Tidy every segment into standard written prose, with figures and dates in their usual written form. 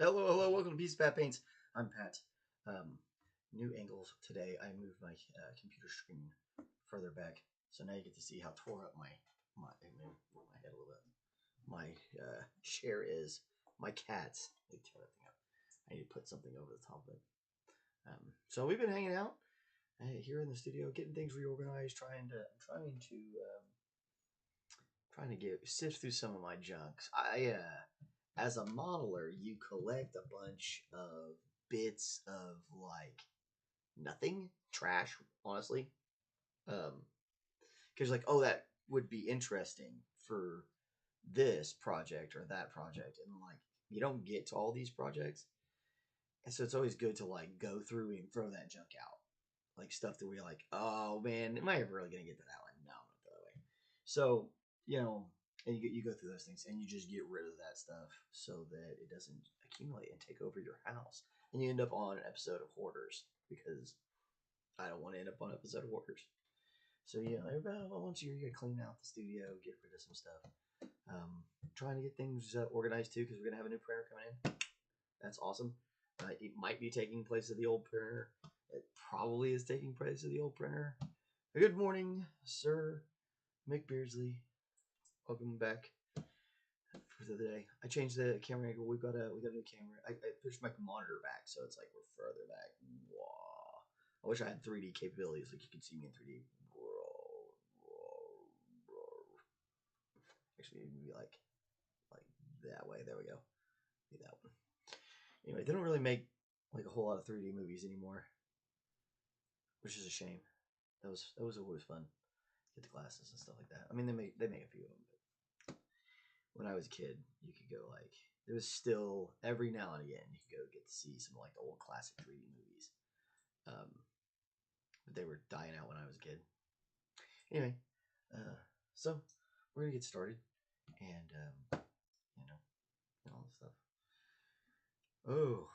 Hello, hello, welcome to Peace Pat Paints. I'm Pat. New angles today. I moved my computer screen further back, so now you get to see how tore up my move my head a little bit. My chair is. My cats, they tear that thing up. I need to put something over the top of it. So we've been hanging out here in the studio, getting things reorganized, trying to sift through some of my junks. As a modeler, you collect a bunch of bits of like nothing, trash, honestly. Because like, oh, that would be interesting for this project or that project, and like you don't get to all these projects, and so it's always good to like go through and throw that junk out, like stuff that we're like, oh man, am I ever really gonna get to that one? No, I'm not that way. So and you go through those things and you just get rid of that stuff so that it doesn't accumulate and take over your house. And you end up on an episode of Hoarders because I don't want to end up on an episode of Hoarders. So about once a year you gotta clean out the studio, get rid of some stuff. Trying to get things organized too because we're gonna have a new printer coming in. That's awesome. It might be taking place of the old printer. It probably is taking place of the old printer. Good morning, Sir McBeardsly. Welcome back for the day. I changed the camera angle. We got a new camera. I pushed my monitor back, so it's like we're further back. Wow. I wish I had 3D capabilities, like you could see me in 3D. Actually, maybe like that way. There we go. Be that one. Anyway, they don't really make like a whole lot of 3D movies anymore, which is a shame. That was always fun. Get the glasses and stuff like that. I mean, they make a few of them. When I was a kid, you could go like there was still every now and again you could go get to see some like the old classic 3D movies, but they were dying out when I was a kid. Anyway, so we're gonna get started, and all this stuff. Oh,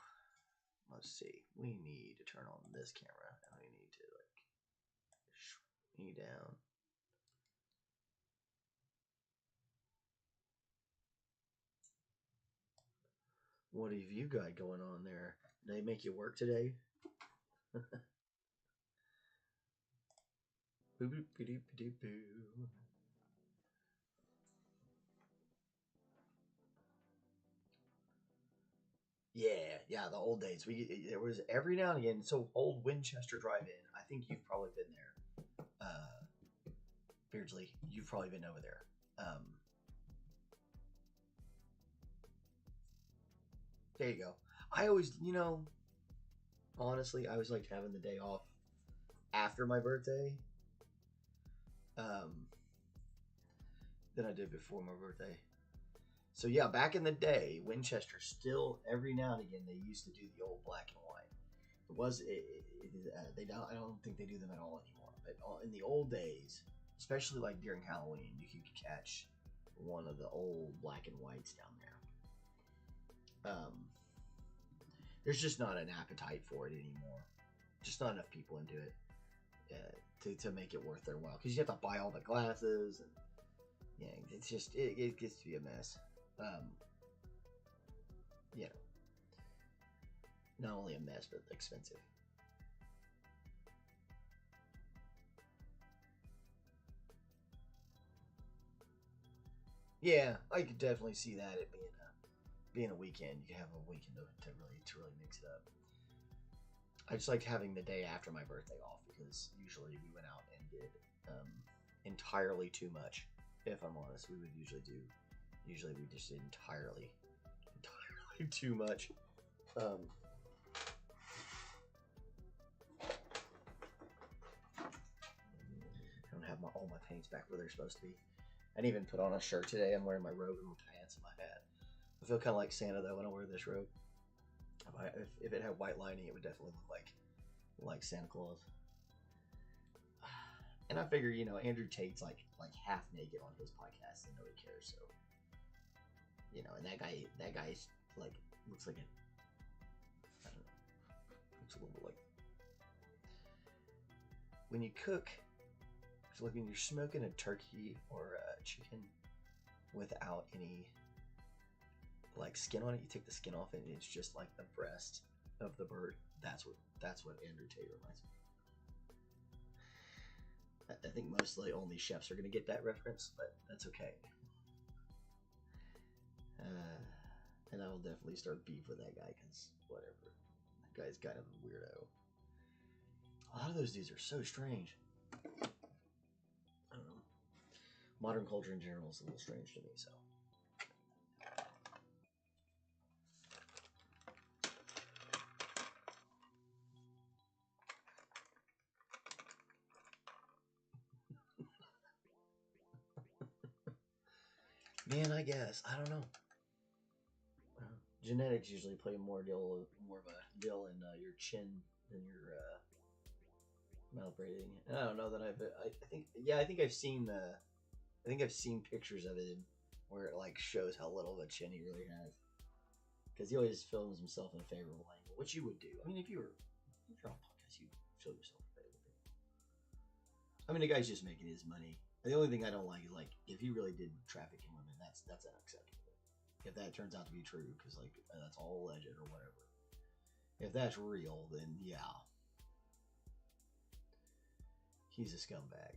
let's see. We need to turn on this camera, and we need to like shrink me down. What have you got going on there? Did they make you work today? Yeah, the old days. There was every now and again. So old Winchester Drive-In. I think you've probably been there. Beardsley, you've probably been over there. There you go. I always, honestly, I always liked having the day off after my birthday than I did before my birthday. So yeah, back in the day, Winchester still every now and again they used to do the old black and white. I don't think they do them at all anymore. But in the old days, especially like during Halloween, you could catch one of the old black and whites down there. There's just not an appetite for it anymore. Just not enough people into it to make it worth their while. Because you have to buy all the glasses, and yeah, it's just it gets to be a mess. Not only a mess but expensive. Yeah, I could definitely see that it being a weekend. You could have a weekend to really mix it up. I just liked having the day after my birthday off because usually we went out and did entirely too much. If I'm honest, we just did entirely too much. I don't have all my paints back where they're supposed to be. I didn't even put on a shirt today. I'm wearing my robe and my pants and my hat. I feel kind of like Santa though when I wear this robe. If it had white lining, it would definitely look like Santa Claus. And I figure, Andrew Tate's like half naked on his podcast and nobody cares. So, and that guy's like looks like I don't know, looks a little bit like when you cook. So like when you're smoking a turkey or a chicken without any like skin on it. You take the skin off, and it's just like the breast of the bird. That's what Andrew Tate reminds me. I think mostly only chefs are gonna get that reference, but that's okay. And I will definitely start beef with that guy because whatever. That guy's kind of a weirdo. A lot of those dudes are so strange. I don't know. Modern culture in general is a little strange to me, so. Man, I guess. I don't know. Genetics usually play more of a deal in your chin than your mouth breathing. And I don't know that I think I've seen pictures of him where it like shows how little of a chin he really has. Because he always films himself in a favorable angle, which you would do. I mean, if you're on podcast, you show yourself favorable. I mean, the guy's just making his money. The only thing I don't like is like if he really did traffic in women, that's unacceptable. If that turns out to be true, because like that's all alleged or whatever. If that's real, then yeah, he's a scumbag.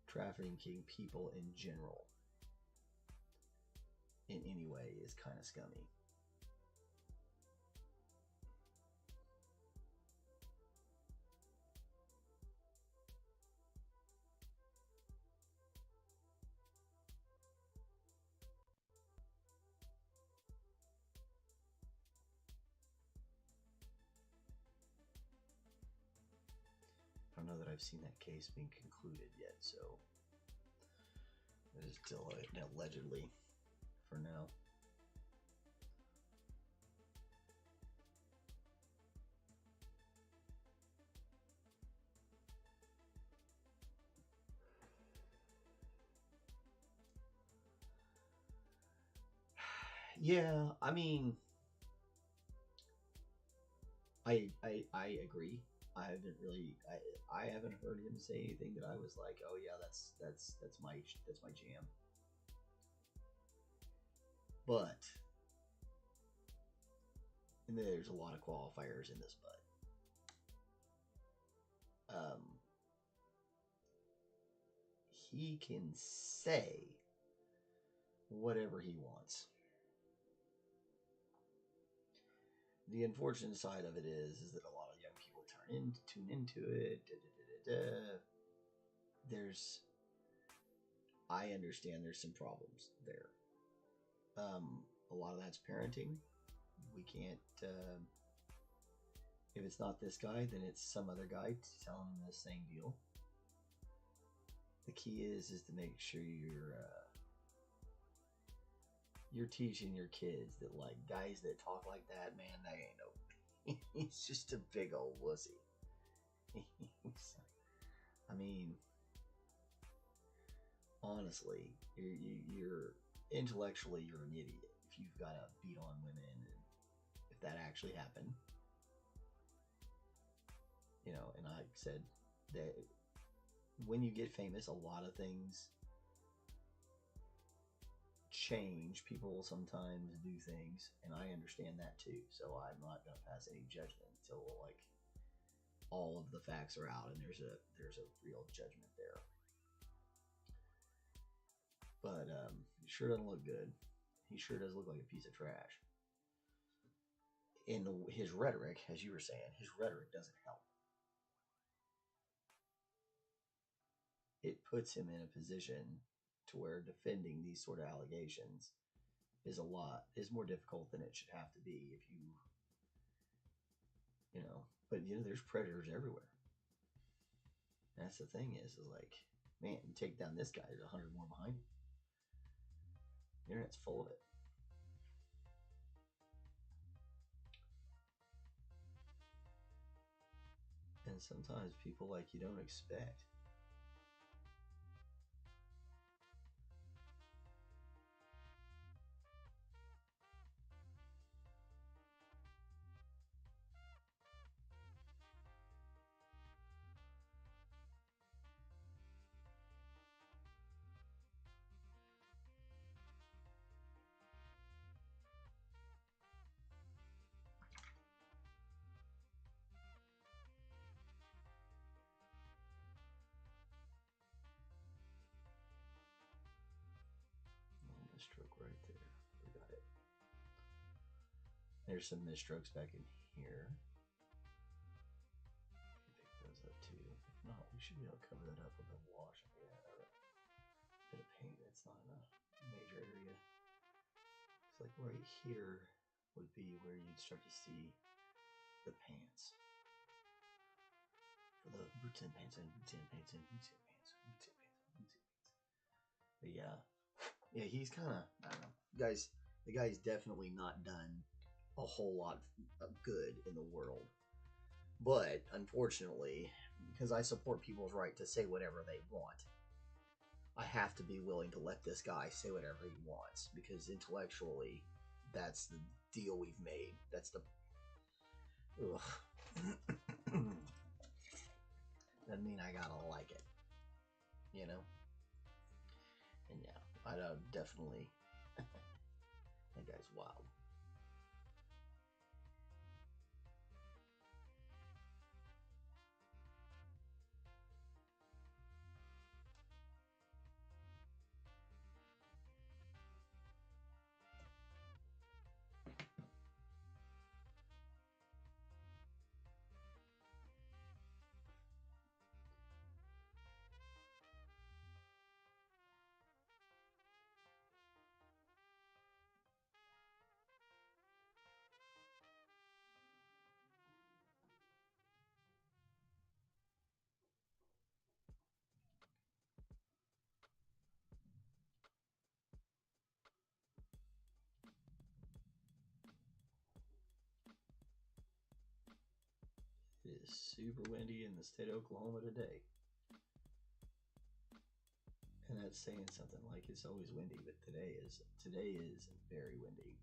Trafficking people in general, in any way, is kind of scummy. I don't know that I've seen that case being concluded yet, so it is still allegedly for now. Yeah, I mean, I agree. I haven't heard him say anything that I was like, oh yeah, that's my jam. But and there's a lot of qualifiers in this, but he can say whatever he wants. The unfortunate side of it is that a lot of young people tune into it. I understand there's some problems there. A lot of that's parenting. We can't. If it's not this guy, then it's some other guy telling him the same deal. The key is to make sure you're teaching your kids that like guys that talk like that, man, that ain't no. He's just a big old wussy. I mean, honestly, you're intellectually you're an idiot if you've got to beat on women, and if that actually happened, you know. And I said that when you get famous, a lot of things change. People will sometimes do things, and I understand that too. So I'm not going to pass any judgment until like all of the facts are out and there's a real judgment there. But he sure doesn't look good. He sure does look like a piece of trash. In his rhetoric, as you were saying, his rhetoric doesn't help. It puts him in a position to where defending these sort of allegations is more difficult than it should have to be if you know, but you know, there's predators everywhere. That's the thing is like, man, you take down this guy, there's 100 more behind you. The internet's full of it. And sometimes people like you don't expect. right there. We got it. There's some misstrokes back in here. Pick those up too. If not, we should be able to cover that up with a wash. Yeah, a bit of paint. It's not in a major area. It's like right here would be where you'd start to see the pants. For the boots and pants and boots and pants and boots and pants and boots and pants and boots and pants. But yeah, he's kind of, I don't know, guys. The guy's definitely not done a whole lot of good in the world, but unfortunately, because I support people's right to say whatever they want, I have to be willing to let this guy say whatever he wants, because intellectually, that's the deal we've made. That's the... Doesn't mean I gotta like it, you know? And yeah, I definitely... That guy's wild. It is super windy in the state of Oklahoma today. And that's saying something, like it's always windy, but today is very windy.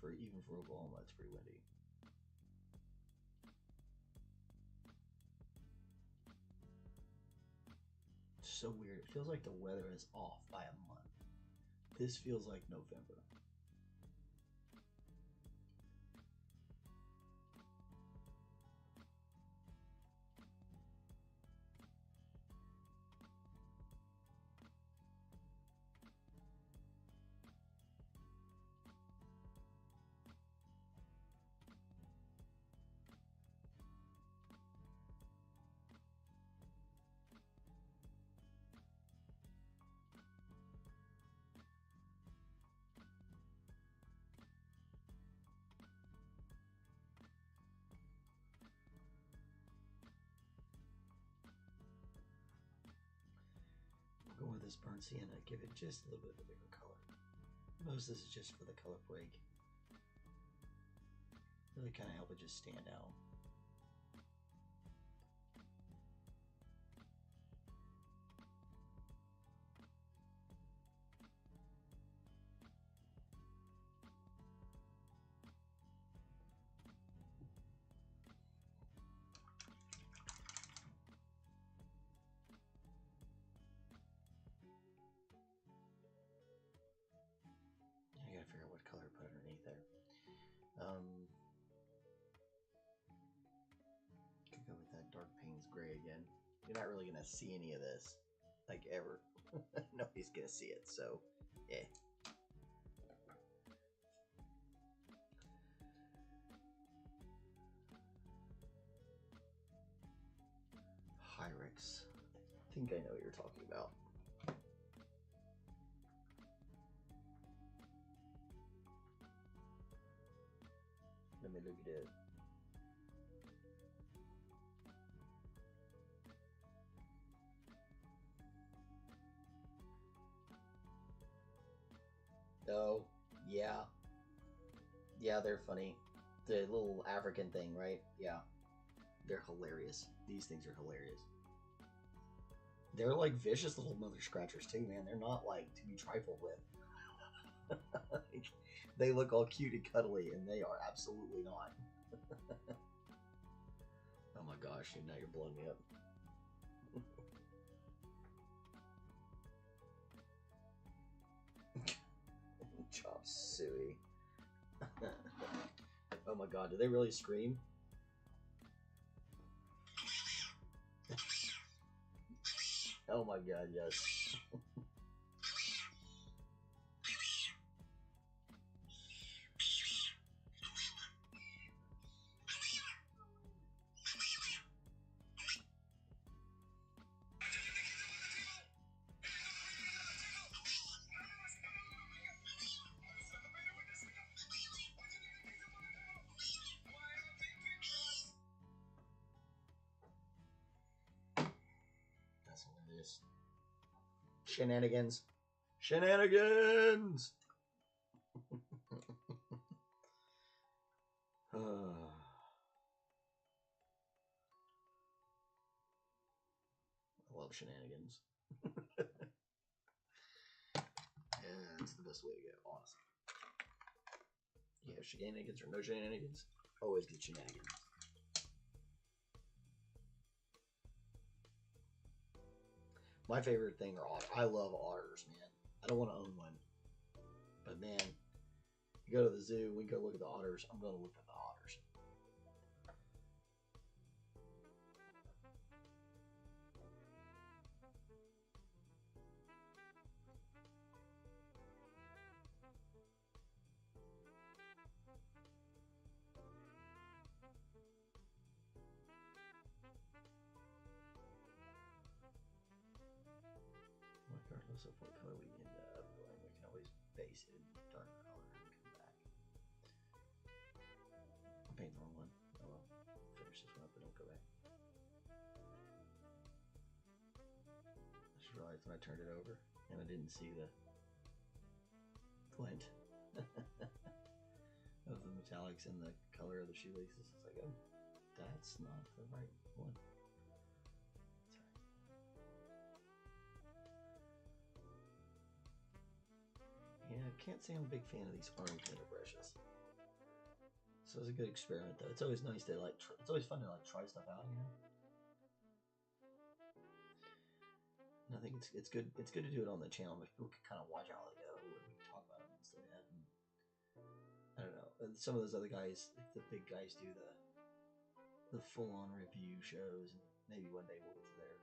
Even for Oklahoma, it's pretty windy. It's so weird. It feels like the weather is off by a month. This feels like November. Go with this burnt sienna, give it just a little bit of a bigger color. Most of this is just for the color break. Really kind of help it just stand out. I gotta figure out what color to put underneath there. Could go with that dark Payne's gray again. You're not really gonna see any of this, like, ever. Nobody's gonna see it, so yeah. Acrylics. I think I know what you're talking about. Let me look at it. Oh, yeah. Yeah, they're funny. The little African thing, right? Yeah. They're hilarious. These things are hilarious. They're like vicious little mother scratchers too, man. They're not like to be trifled with. They look all cute and cuddly, and they are absolutely not. Oh my gosh, now you're blowing me up. Chop suey. Oh my god, do they really scream? Oh my god, yes. goodness. Shenanigans. Shenanigans! I love shenanigans. Yeah, that's the best way to go, honestly. You have shenanigans or no shenanigans, always get shenanigans. My favorite thing are otters. I love otters, man. I don't want to own one. But man, you go to the zoo, we go look at the otters. I'm going to look at the otters. Regardless of what color we end up going, we can always base it in dark color and come back. I paint the wrong one. Oh well. Finish this one up and don't go back. I just realized when I turned it over and I didn't see the glint of the metallics and the color of the shoelaces. It's like, oh, that's not the right one. Yeah, I can't say I'm a big fan of these orange glitter brushes. So it's a good experiment, though. It's always nice to like. It's always fun to like try stuff out, you know. And I think it's good. It's good to do it on the channel. People can kind of watch how they go and we can talk about them and stuff. And I don't know. Some of those other guys, the big guys, do the full-on review shows. And maybe one day we'll get to there.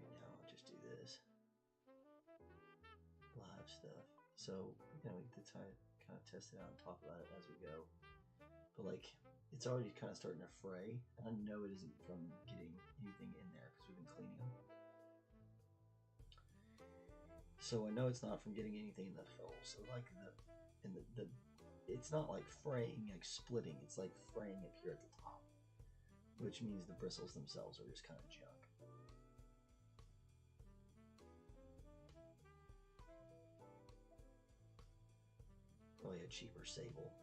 Right now, I'll just do this live stuff. So you know, we get to kind of test it out and talk about it as we go. But like, it's already kind of starting to fray, and I know it isn't from getting anything in there because we've been cleaning them. So I know it's not from getting anything in the fill. So like it's not like fraying, like splitting. It's like fraying up here at the top, which means the bristles themselves are just kind of junk. Probably a cheaper sable.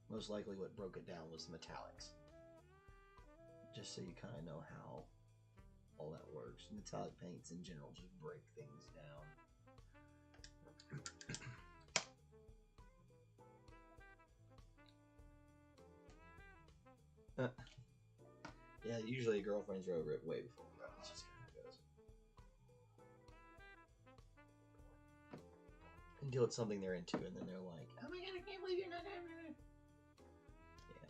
Most likely what broke it down was the metallics. Just so you kind of know how all that works. Metallic paints in general just break things down. Yeah, usually girlfriends are over it way before we go. It's just kind of goes. Until it's something they're into, and then they're like, "Oh my god, I can't believe you're not gonna." Yeah,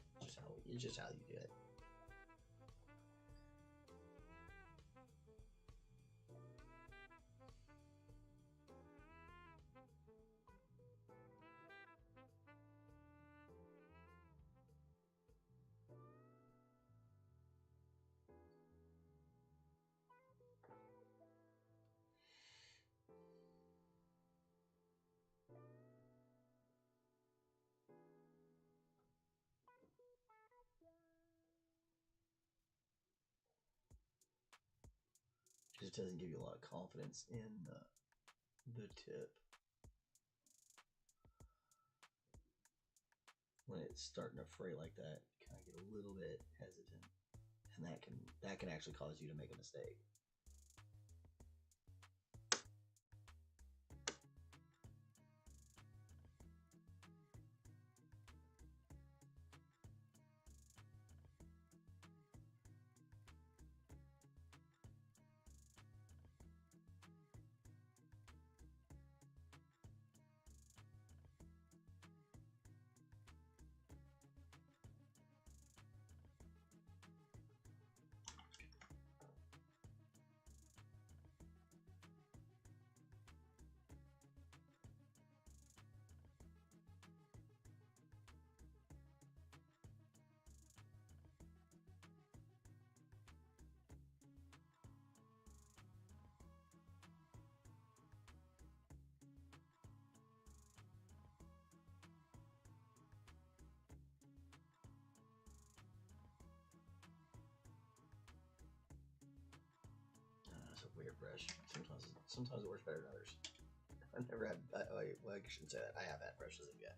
it's just how you do it. Just doesn't give you a lot of confidence in the tip when it's starting to fray like that. You kind of get a little bit hesitant, and that can actually cause you to make a mistake. weird brush. Sometimes it works better than others. I've never had. Well, I shouldn't say that. I have had brushes that get.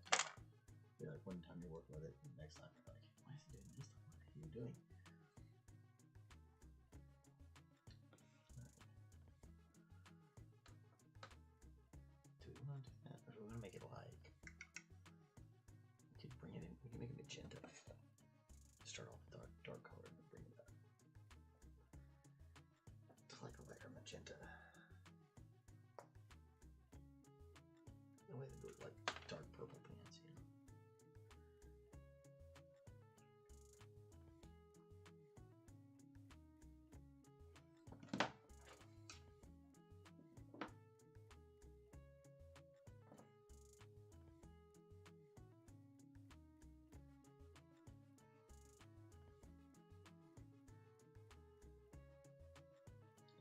You're like one time you're working with it, and the next time you're like, why is it doing this? What are you doing? Do we want to do that, or do we want to make it like? We could bring it in. We can make it magenta. Start off with dark color and then bring it up to like a lighter magenta. The way they do it, like dark purple pants, you know.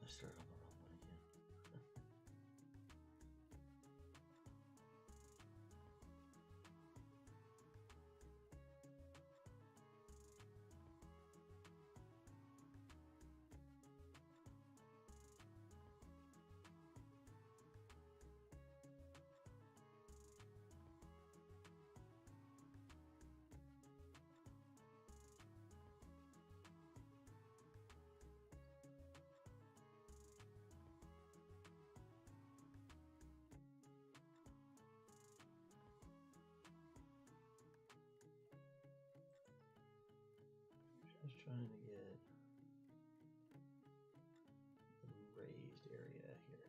I started on the wrong one again. Just trying to get the raised area here.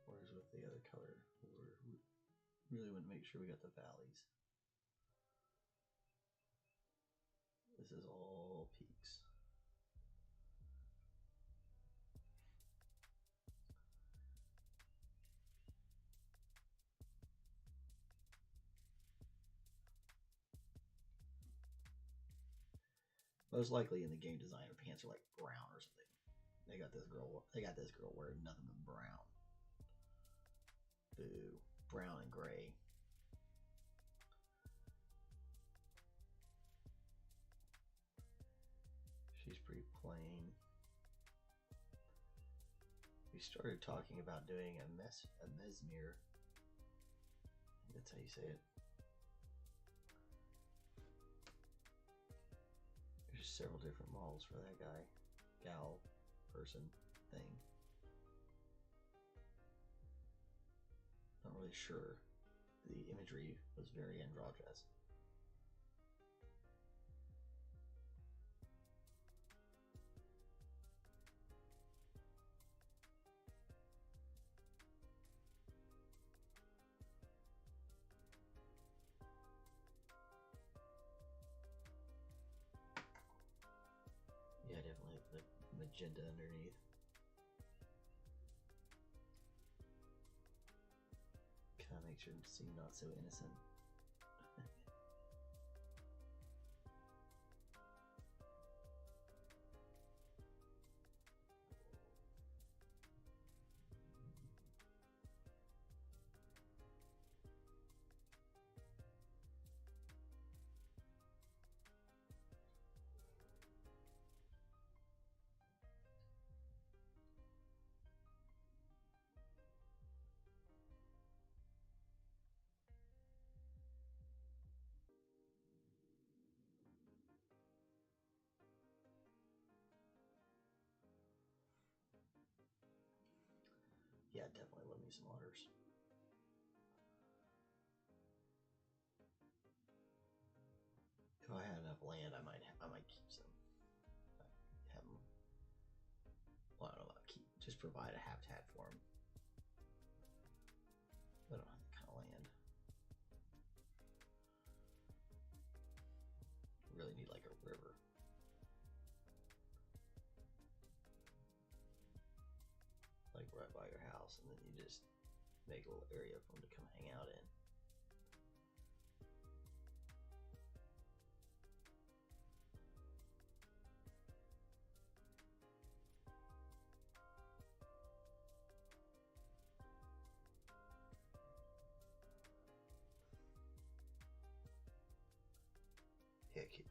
Whereas with the other color, we really want to make sure we got the valleys. This is all peaks. Most likely in the game design, her pants are like brown or something. They got this girl wearing nothing but brown. Boo. Brown and gray. She's pretty plain. We started talking about doing a mesmere. That's how you say it. There's several different models for that guy, gal, person, thing. Not really sure. The imagery was very androgynous. Yeah, definitely the magenta underneath. Kind of makes her seem not so innocent. Yeah, definitely love me some otters. If I had enough land, I might keep some. Have them. Well, I don't know about keep. Just provide a habitat for them. I don't have that kind of land. Really need like a river. Like right by your house, and then you just make a little area for them to come hang out in. Heck yeah.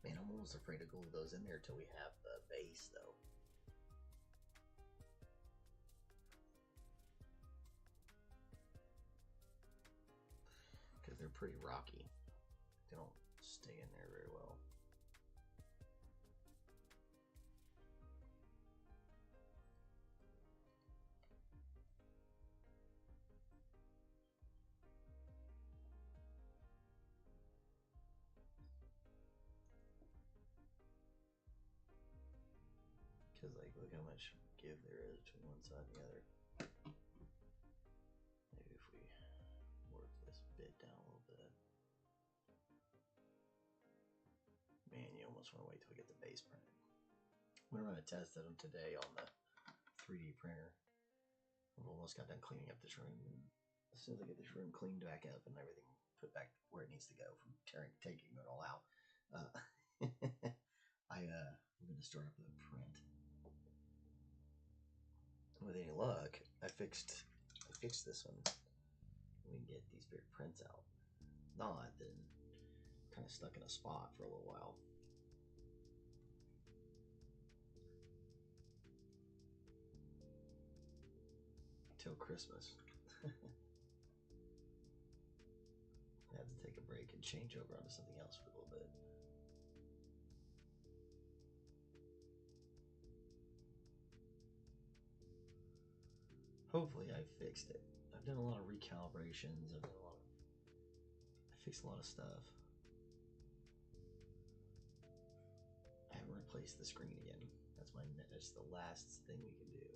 Man, I'm almost afraid to glue those in there till we have the base, though. Because they're pretty rocky. They don't stay in there very well. Because, like, look how much give there is between one side and the other. Maybe if we work this bit down a little bit. Man, you almost want to wait till we get the base printed. We're going to test them today on the 3D printer. I've almost got done cleaning up this room. And as soon as I get this room cleaned back up and everything put back where it needs to go from taking it all out, I'm going to start up the print. With any luck, I fixed this one. We can get these big prints out. Not, then kind of stuck in a spot for a little while. Till Christmas. I had to take a break and change over onto something else for a little bit. Hopefully I fixed it. I've done a lot of recalibrations. I fixed a lot of stuff. I haven't replaced the screen again. That's the last thing we can do.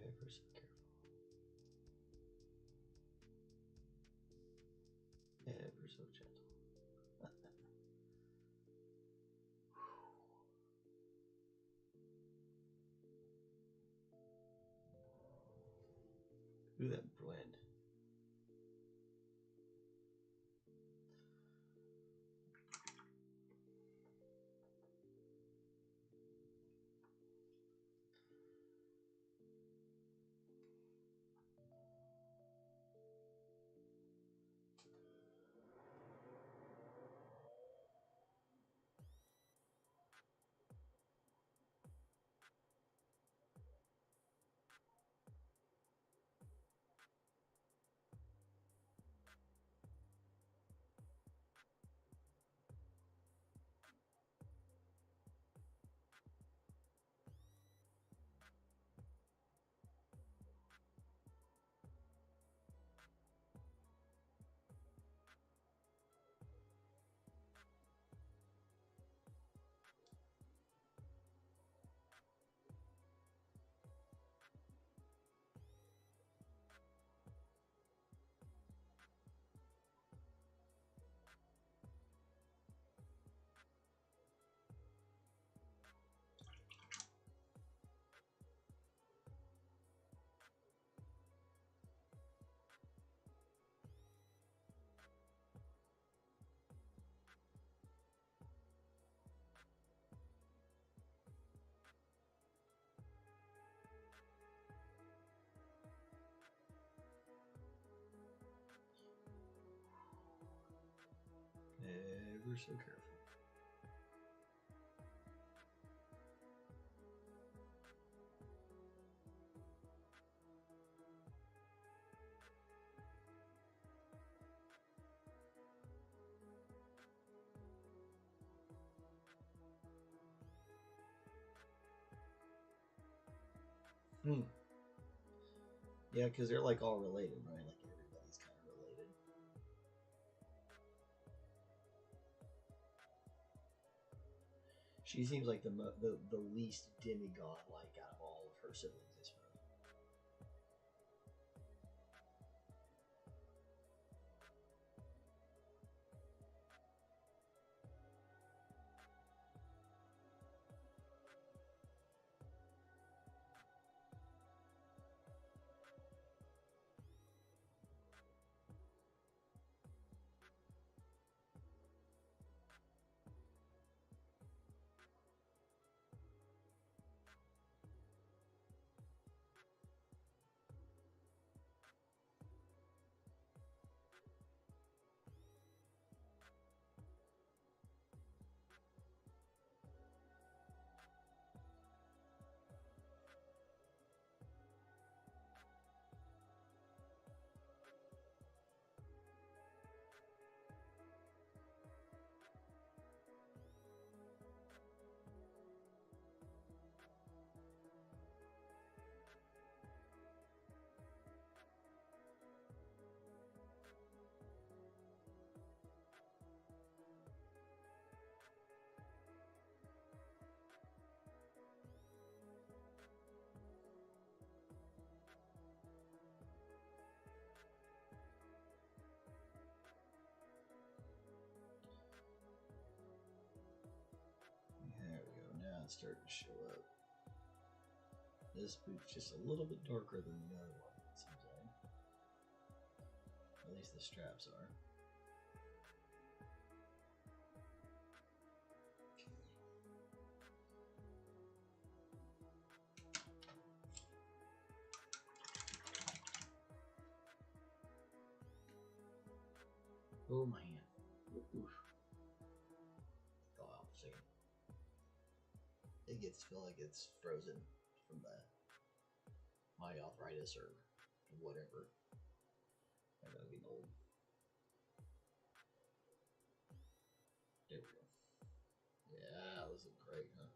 Ever so careful. Ever so gentle. Ooh, that blend. were so careful. Yeah, because they're like all related, right? Like everybody's kind of related. She seems like the least demigod like out of all of her siblings, I suppose. There we go. Now it's starting to show up. This boot's just a little bit darker than the other one, it seems like. At least the straps are. Oh, my hand. Oof. Thaw out for a second. It gets feel like it's frozen from my arthritis or whatever. I gotta be old. There we go. Yeah, that was great, huh?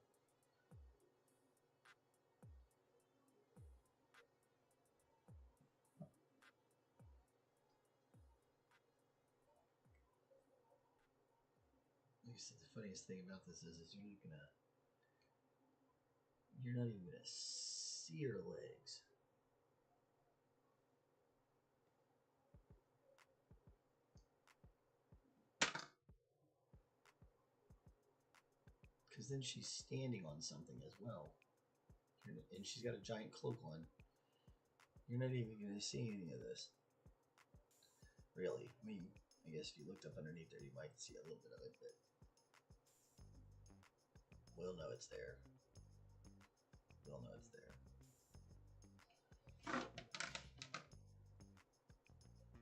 The funniest thing about this is you're not even gonna see her legs. Because then she's standing on something as well. And she's got a giant cloak on. You're not even going to see any of this. Really. I mean, I guess if you looked up underneath there, you might see a little bit of it, but we'll know it's there. We'll know it's there.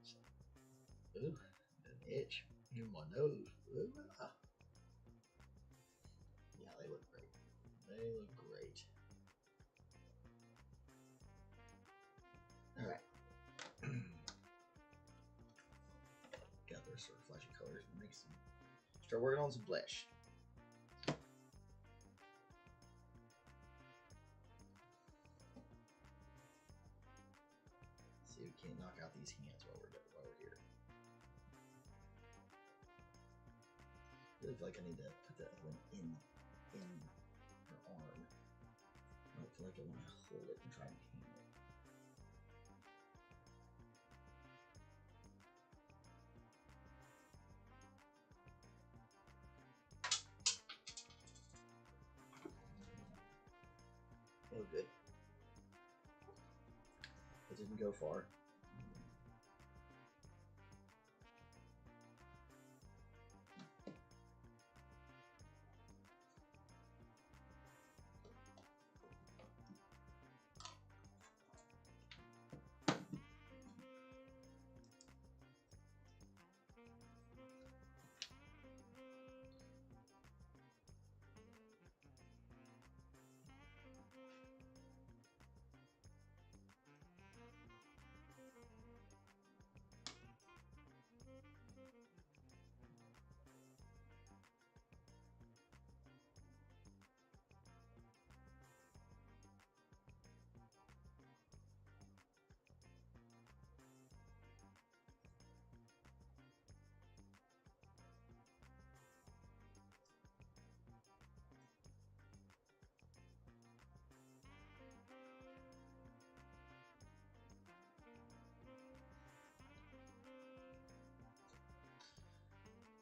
So, ooh, an itch in my nose. Ooh, ah. Yeah, they look great. They look great. All right. Got their sort of flashy colors and make some. Start working on some flesh. See if we can't knock out these hands while we're here. I really feel like I need to put that one in her arm. I don't feel like I want to hold it and try and hang it. Oh, good. It didn't go far.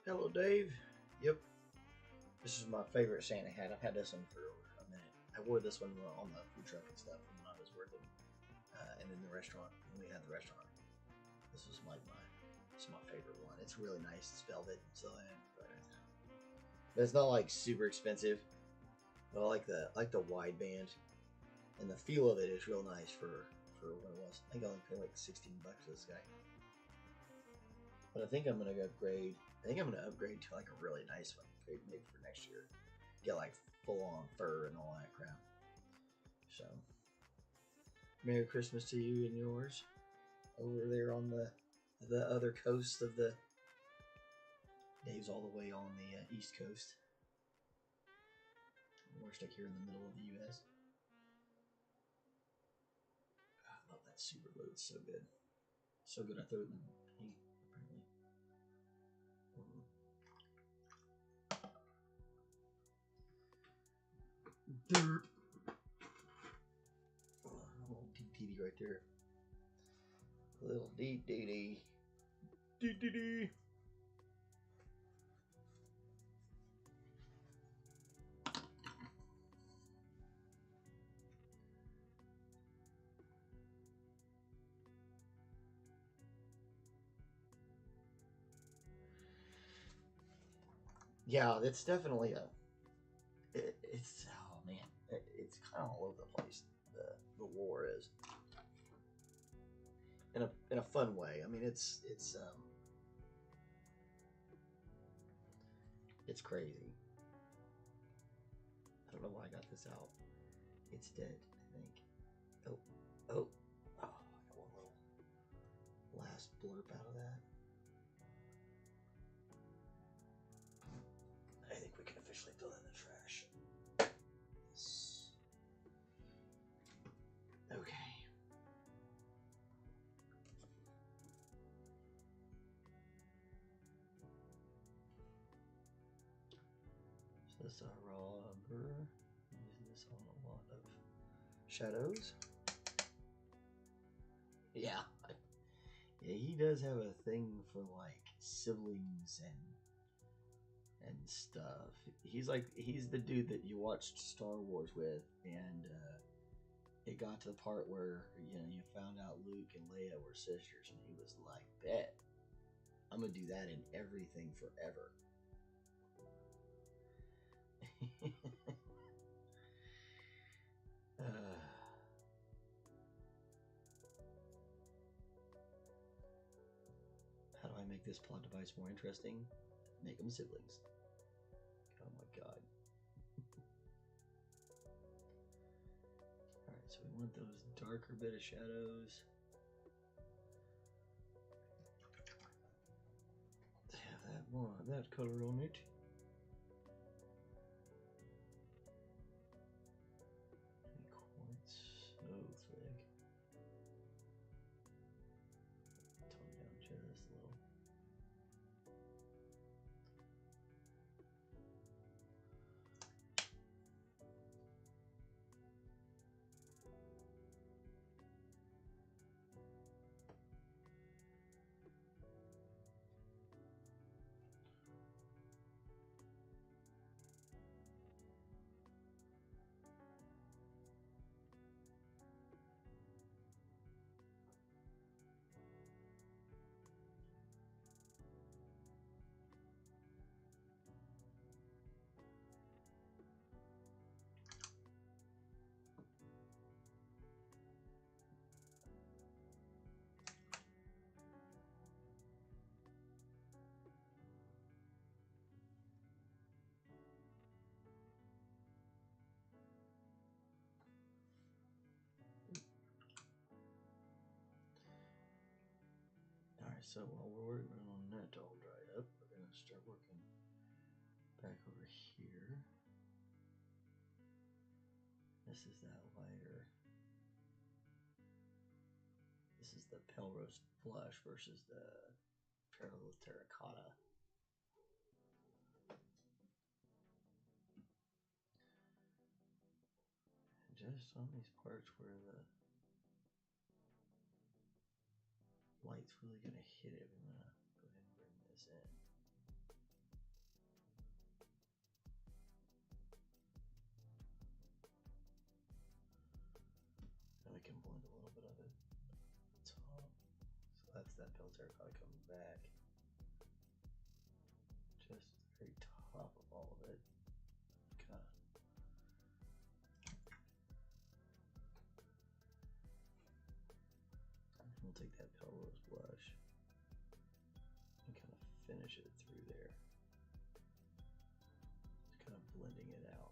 Hello, Dave. Yep. This is my favorite Santa hat. I've had this one for a minute. I wore this one on the food truck and stuff when I was working, and in the restaurant when we had the restaurant. This was like it's my favorite one. It's really nice. It's velvet, so but it's not like super expensive. But I like the wide band, and the feel of it is real nice for what it was. I think I only paid like $16 for this guy. But I think I'm gonna upgrade. I think I'm gonna upgrade to like a really nice one, maybe for next year. Get like full on fur and all that crap. So, Merry Christmas to you and yours over there on the other coast of the. Dave's all the way on the East Coast. We're stuck here in the middle of the U.S. I love that super glue. It's so good. So good I threw it in the paint, apparently. Dirt. Oh, a little DDD right there. A little DDD. DDD. Yeah, it's definitely it's oh man, it's kind of all over the place. The war is in a fun way. I mean, it's crazy. I don't know why I got this out. It's dead, I think. Oh, I got one little last blurb out of that. I think we can officially throw that in the trash. Yes. Okay. So this is our raw umber. I'm using this on a lot of shadows. Yeah. Yeah, he does have a thing for like siblings and stuff. He's the dude that you watched Star Wars with, and it got to the part where you found out Luke and Leia were sisters, and he was like, "Bet, I'm gonna do that in everything forever." How do I make this plot device more interesting? Make them siblings. Oh my god. Alright, so we want those darker bit of shadows. Have that color on it. Quite so thick. Tone down just a little. Alright, so while we're working on that to all dry up, we're going to start working back over here. This is that lighter. This is the pale roast blush versus the parallel terracotta. And just on these parts where the light's really going to hit it, I'm going to go ahead and bring this in. can blend a little bit of it. Top. So that's that pale terracotta coming back. Just the very top of all of it. Kind of. We'll take that pale rose blush and kind of finish it through there. Just kind of blending it out.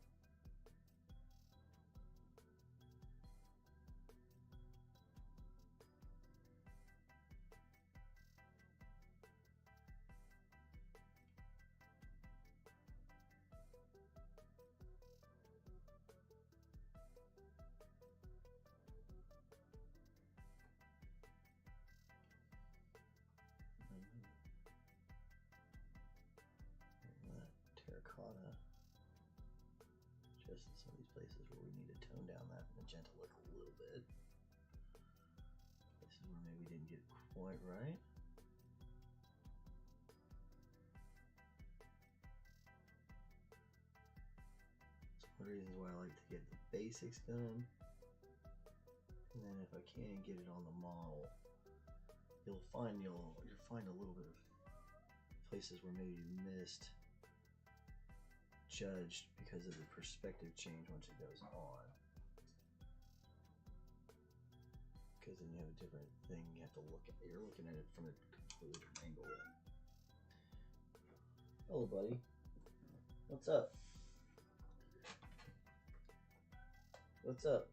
Terracotta, just in some of these places where we need to tone down that magenta look a little bit. This is where maybe we didn't get it quite right. It's one of the reasons why I like to get the basics done, and then if I can get it on the model, you'll find a little bit of places where maybe you missed. Judged because of the perspective change once it goes on, because then you have a different thing you have to look at. You're looking at it from a completely different angle then. Hello buddy, what's up? What's up?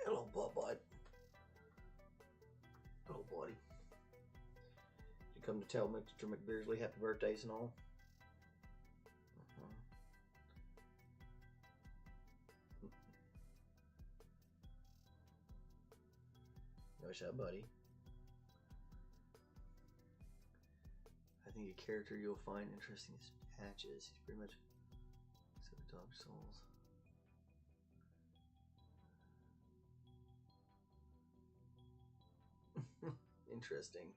Hello bud. Hello buddy. Come to tell Mr. McBeardsly happy birthdays and all. What's up, buddy? I think a character you'll find interesting is Patches. He's pretty much except for Dog Souls. Interesting.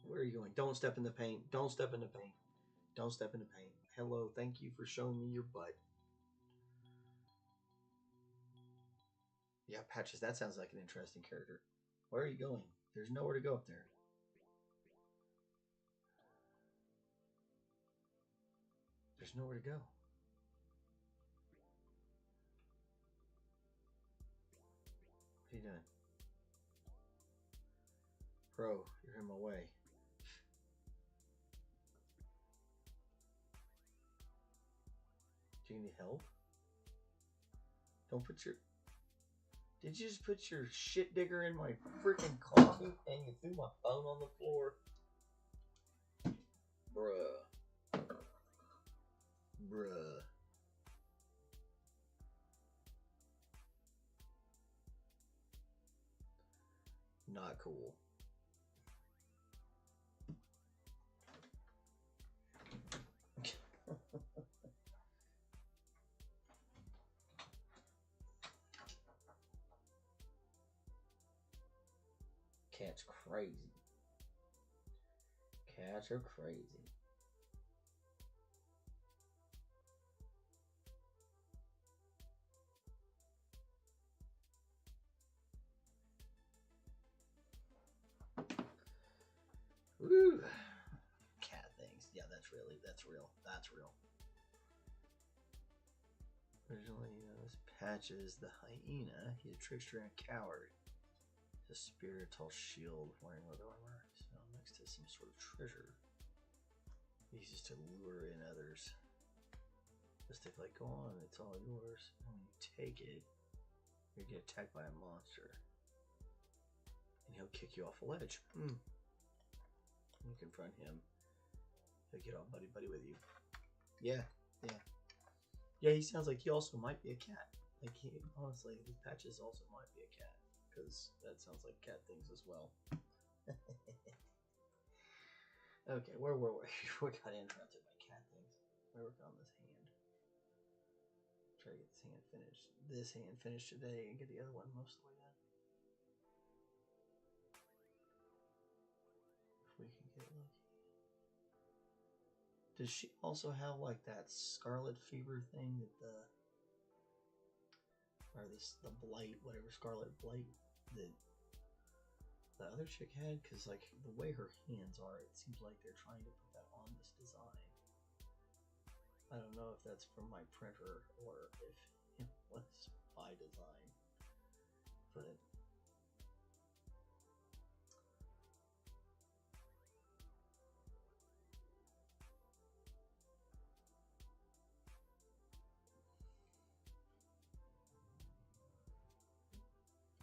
Where are you going? Don't step in the paint. Don't step in the paint. Don't step in the paint. Hello, thank you for showing me your butt. Yeah, Patches, that sounds like an interesting character. Where are you going? There's nowhere to go up there. There's nowhere to go. What are you doing? Bro, you're in my way. Do you need help? Don't put your... Did you just put your shit digger in my freaking coffee and you threw my phone on the floor? Bruh. Bruh. Not cool. Cats crazy. Cats are crazy. Woo! Cat things. Yeah, that's real. That's real. Originally, this Patches the hyena. He's a trickster and a coward. A spear, a tall shield, wearing leather armor, so next to some sort of treasure. He uses to lure in others. Just like, go on, it's all yours. And when you take it, you get attacked by a monster. And he'll kick you off a ledge. You confront him. He'll get all buddy with you. Yeah. Yeah, he sounds like he also might be a cat. Like, he, honestly, his Patches also might be a cat. Because that sounds like cat things as well. Okay, where were we? We got interrupted by cat things. We're working on this hand. Try to get this hand finished today and get the other one most of the way done. If we can get lucky. Does she also have like that scarlet fever thing that the blight, whatever scarlet blight that the other chick had? Because like the way her hands are, it seems like they're trying to put that on this design. I don't know if that's from my printer or if it was by design, but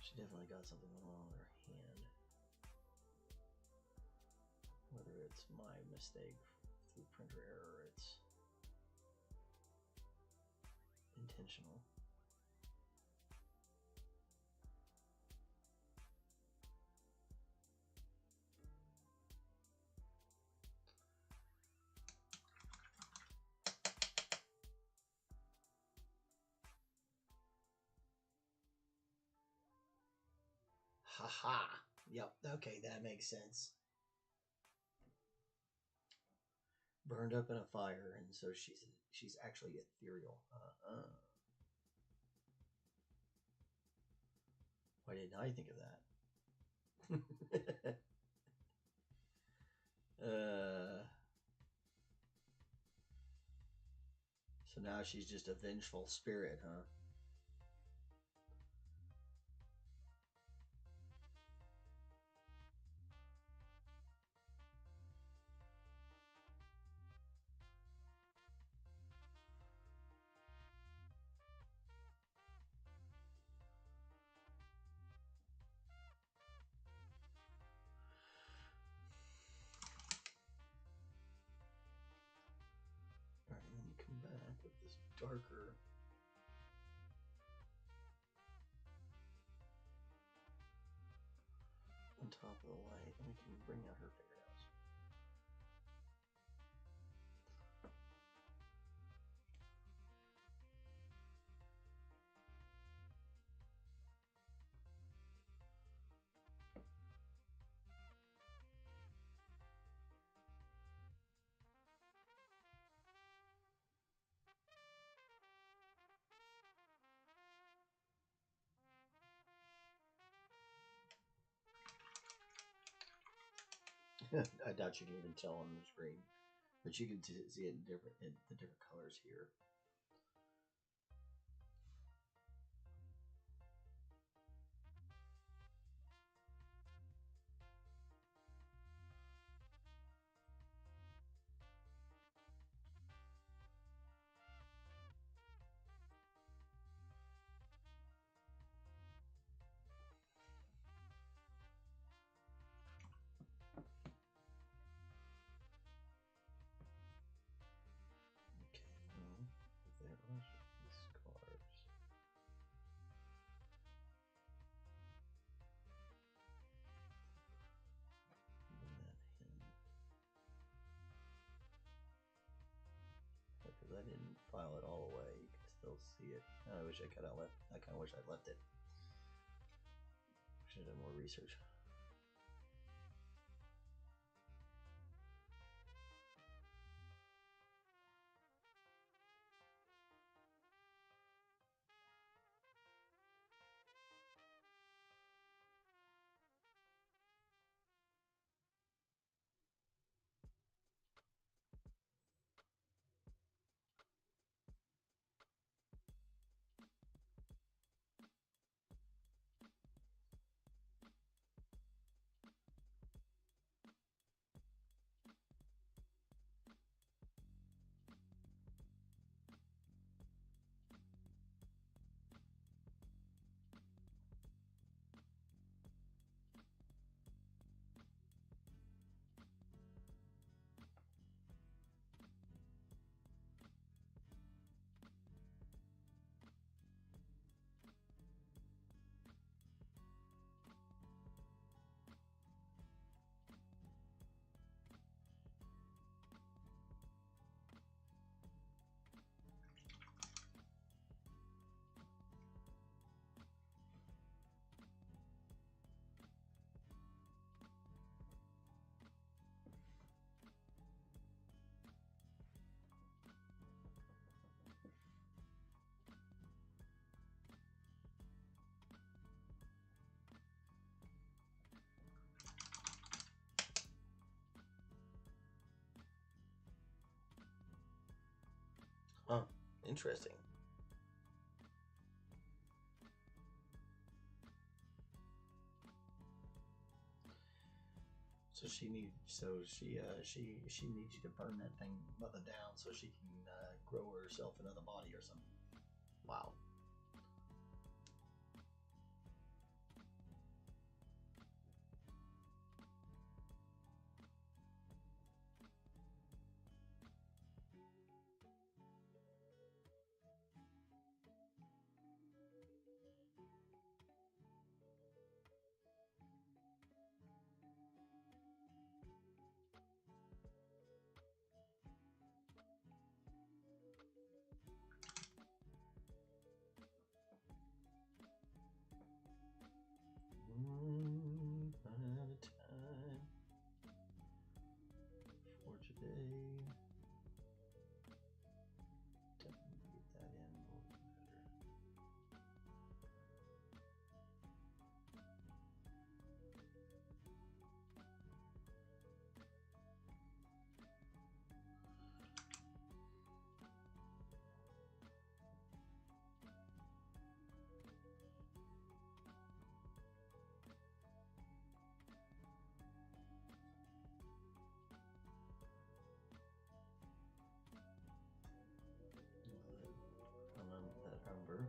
she definitely got something going on with her hand. Whether it's my mistake through printer error or it's intentional. Haha. Yep. Okay, that makes sense. Burned up in a fire, and so she's actually ethereal. Why didn't I think of that? So now she's just a vengeful spirit, huh? Alright, let me come back with this darker. On top of the light, and we can bring out her fingernails. I doubt you can even tell on the screen, but you can see it in the different colors here. There are these scarves. Because I didn't file it all away, you can still see it. I wish I could have left. I kind of wish I'd left it. Should have done more research. Interesting. So she needs you to burn that thing mother down so she can grow herself another body or something. Wow. Running out of time for today. Definitely get that in a little bit better. That Umber.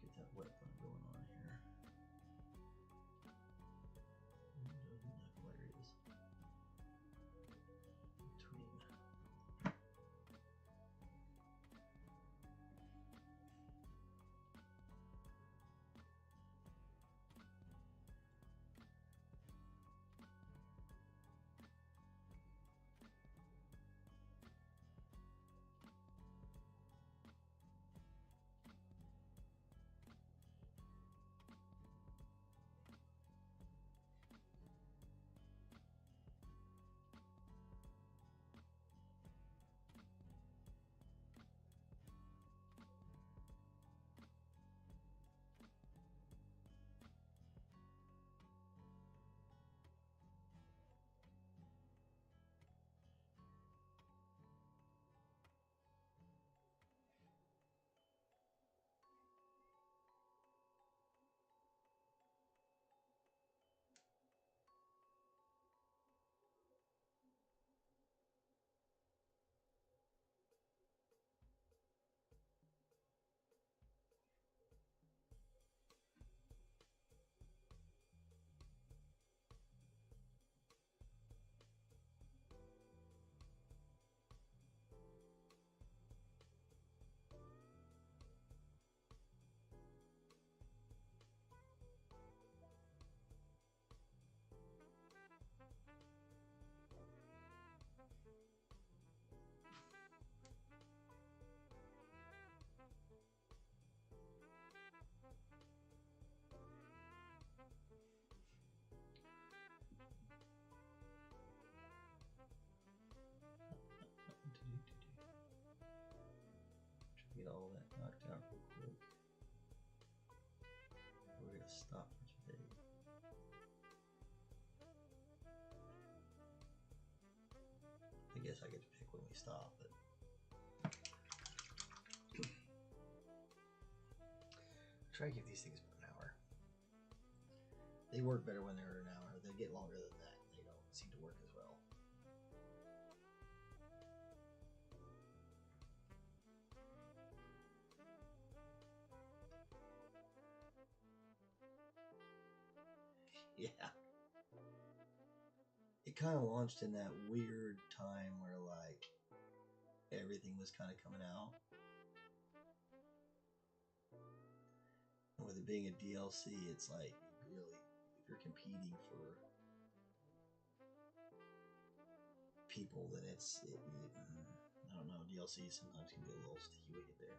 Get that wet fun going on here. Where it is. Between. Get all that knocked out real quick. We're gonna stop for today. I guess I get to pick when we stop, but try to keep these things about an hour. They work better when they're an hour. They get longer than that. They don't seem to work as well. Yeah. It kind of launched in that weird time where, like, everything was kind of coming out. And with it being a DLC, it's like, really, if you're competing for people, then I don't know, DLC sometimes can be a little sticky wicket there.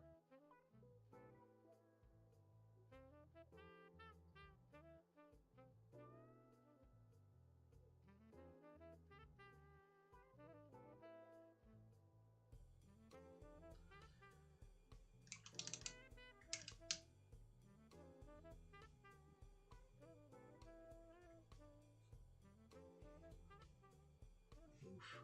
Oof.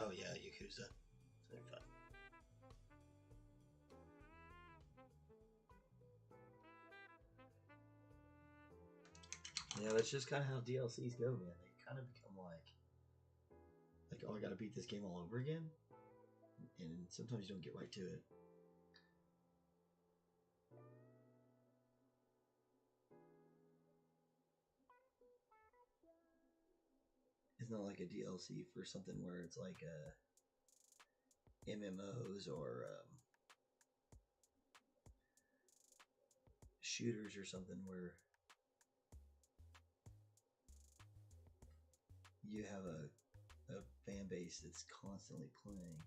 Oh yeah, Yakuza. So fun. Yeah, that's just kind of how DLCs go, man. They kind of become like, oh, I got to beat this game all over again, and sometimes you don't get right to it. It's not like a DLC for something where it's like MMOs or shooters or something where you have a fan base that's constantly playing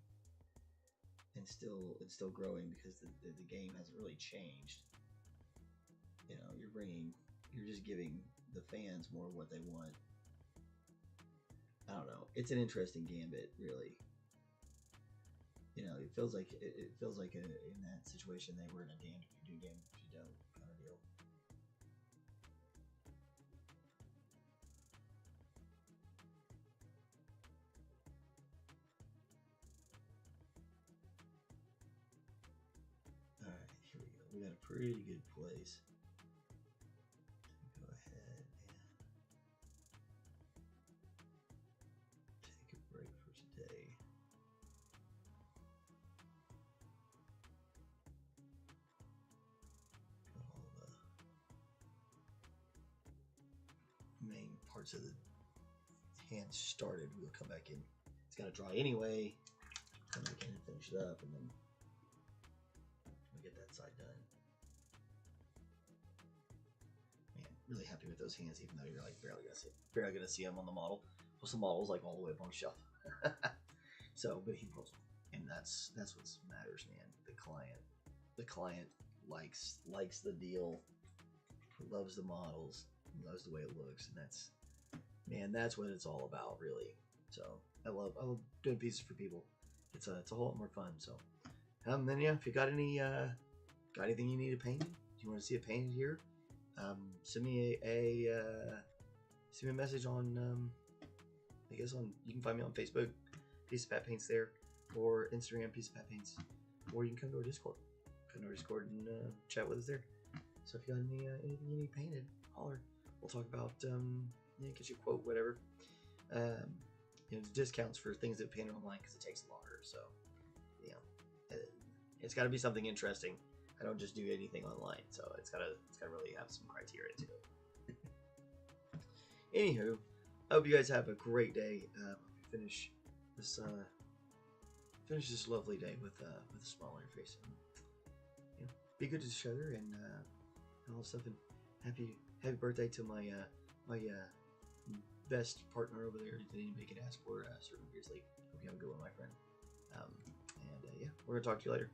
and still growing because the game hasn't really changed. You know, you're just giving the fans more of what they want. I don't know. It's an interesting gambit, really. You know, it feels like in that situation they were in a damned if you do, damned if you don't kind of deal. All right, here we go. We got a pretty good place. Go ahead and take a break for today. Main parts of the hand started. We'll come back in. It's got to dry anyway. Come back in and finish it up, and then we get that side done. Man, really happy with those hands, even though you're like barely gonna see them on the model. Plus the model's like all the way up on the shelf. So, but he pulls them, and that's what matters, man. The client likes the deal, loves the models, loves the way it looks, and that's what it's all about, really. So I love doing pieces for people. It's a whole lot more fun. So then yeah, if you got anything you need to paint, do you want to see it painted here? Send me a message on I guess you can find me on Facebook, Piece of Pat Paints there, or Instagram, Piece of Pat Paints, or you can come to our Discord. Come to our Discord and chat with us there. So if you got anything you need painted, holler. We'll talk about get you a quote, whatever. Discounts for things that painted online because it takes longer. So it's got to be something interesting. I don't just do anything online, so it's gotta really have some criteria to it. Anywho, I hope you guys have a great day. Finish this lovely day with a smile on your face. And, be good to each other and all stuff. And happy birthday to my best partner over there that anybody could ask for, Sir McBeardsly. Hope you have a good one, my friend. And yeah, we're gonna talk to you later.